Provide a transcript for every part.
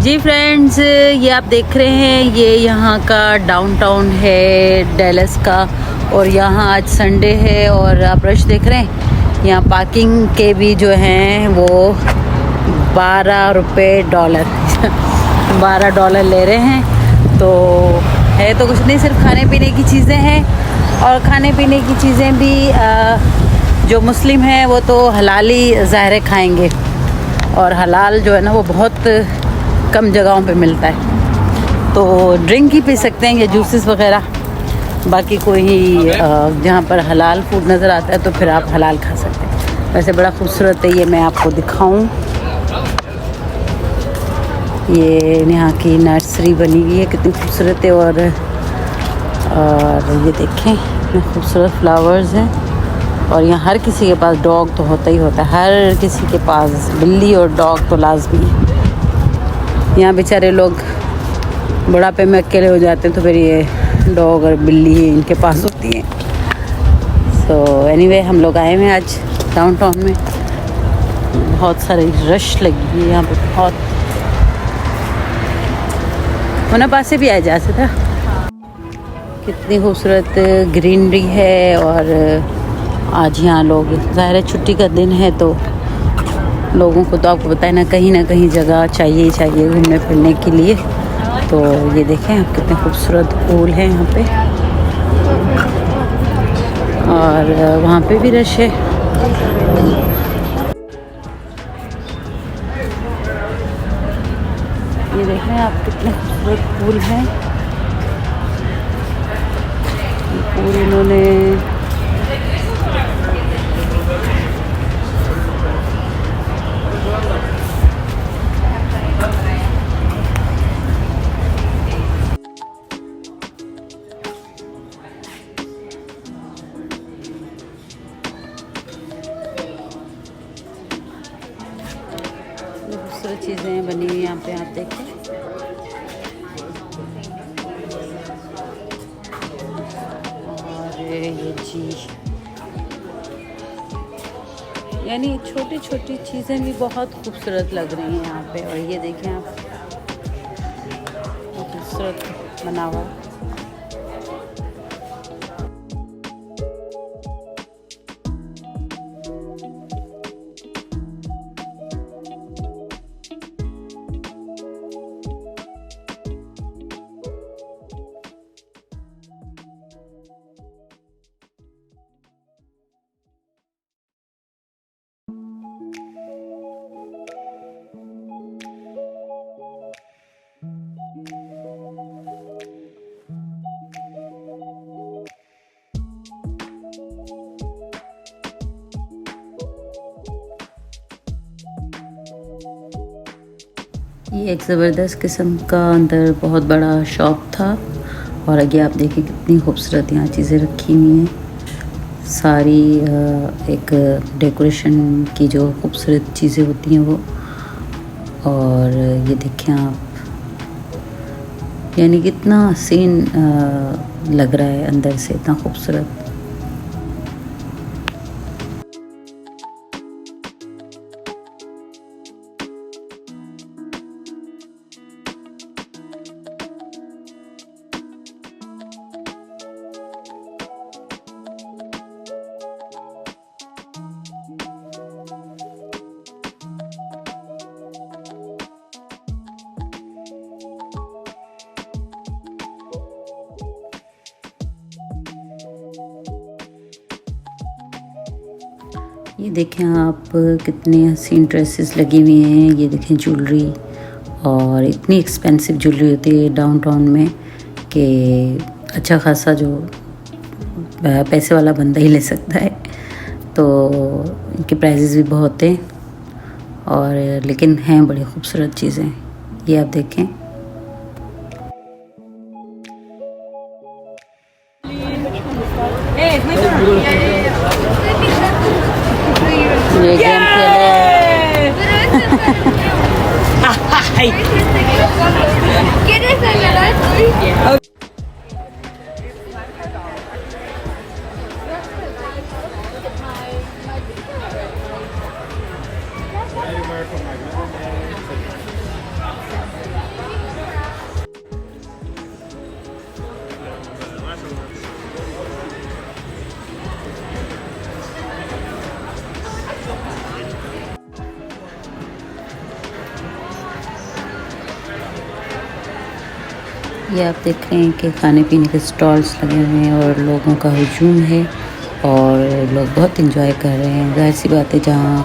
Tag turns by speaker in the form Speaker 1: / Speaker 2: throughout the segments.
Speaker 1: जी friends, ये आप देख रहे हैं, ये यहाँ का डाउनटाउन है डैलस का। और यहाँ आज संडे है और आप रश देख रहे हैं। यहाँ पार्किंग के भी जो हैं वो $12 $12 ले रहे हैं। तो है तो कुछ नहीं, सिर्फ खाने पीने की चीज़ें हैं। और खाने पीने की चीज़ें भी जो मुस्लिम हैं वो तो हलाली ज़ाहिर खाएंगे। और हलाल जो है ना वो बहुत कम जगहों पे मिलता है। तो ड्रिंक ही पी सकते हैं या जूसेस वगैरह। बाकी कोई जहाँ पर हलाल फूड नज़र आता है तो फिर आप हलाल खा सकते हैं। वैसे बड़ा खूबसूरत है, ये मैं आपको दिखाऊं। ये यहाँ की नर्सरी बनी हुई है, कितनी खूबसूरत है। और ये देखें इतने खूबसूरत फ्लावर्स हैं। और यहाँ हर किसी के पास डॉग तो होता ही होता है, हर किसी के पास बिल्ली और डॉग तो लाजमी है। यहाँ बेचारे लोग बुढ़ापे में अकेले हो जाते हैं तो फिर ये डॉग और बिल्ली ही इनके पास होती हैं। सो एनीवे हम लोग आए हैं आज डाउनटाउन में। बहुत सारी रश लगी हुई है यहाँ पे, बहुत। होना पास से भी आया जा सकता। कितनी खूबसूरत ग्रीनरी है। और आज यहाँ लोग, ज़ाहिर है छुट्टी का दिन है तो लोगों को तो आपको पता है ना कहीं जगह चाहिए ही चाहिए घूमने फिरने के लिए। तो ये देखें आप, कितने खूबसूरत फूल हैं यहाँ पे। और वहाँ पे भी रश है। ये देखें आप, कितने खूबसूरत फूल हैं। फूल इन्होंने खूबसूरत चीज़ें बनी हुई यहाँ पे, आप देखें। और ये जी, यानी छोटी छोटी चीज़ें भी बहुत खूबसूरत लग रही हैं यहाँ पे। और ये देखें आप, बहुत खूबसूरत बना हुआ। ये एक ज़बरदस्त किस्म का अंदर बहुत बड़ा शॉप था। और आगे आप देखें कितनी खूबसूरत यहाँ चीज़ें रखी हुई हैं। सारी एक डेकोरेशन की जो खूबसूरत चीज़ें होती हैं वो। और ये देखें आप, यानी कितना हसीन लग रहा है अंदर से, इतना खूबसूरत। ये देखें आप, कितने हसीन ड्रेसेस लगी हुई हैं। ये देखें ज्वेलरी, और इतनी एक्सपेंसिव ज्वेलरी होती है डाउनटाउन में कि अच्छा खासा जो पैसे वाला बंदा ही ले सकता है। तो इनके प्राइसेस भी बहुत हैं, और लेकिन हैं बड़ी खूबसूरत चीज़ें। ये आप देखें। ये गेम खेले। ये आप देख रहे हैं कि खाने पीने के स्टॉल्स लगे हुए हैं और लोगों का हुजूम है और लोग बहुत इंजॉय कर रहे हैं। ज़ाहिर सी बात है, जहाँ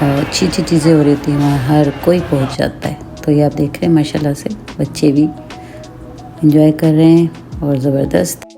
Speaker 1: अच्छी अच्छी चीज़ें हो रही थी वहाँ हर कोई पहुँच जाता है। तो ये आप देख रहे हैं माशाल्लाह से बच्चे भी इंजॉय कर रहे हैं और ज़बरदस्त।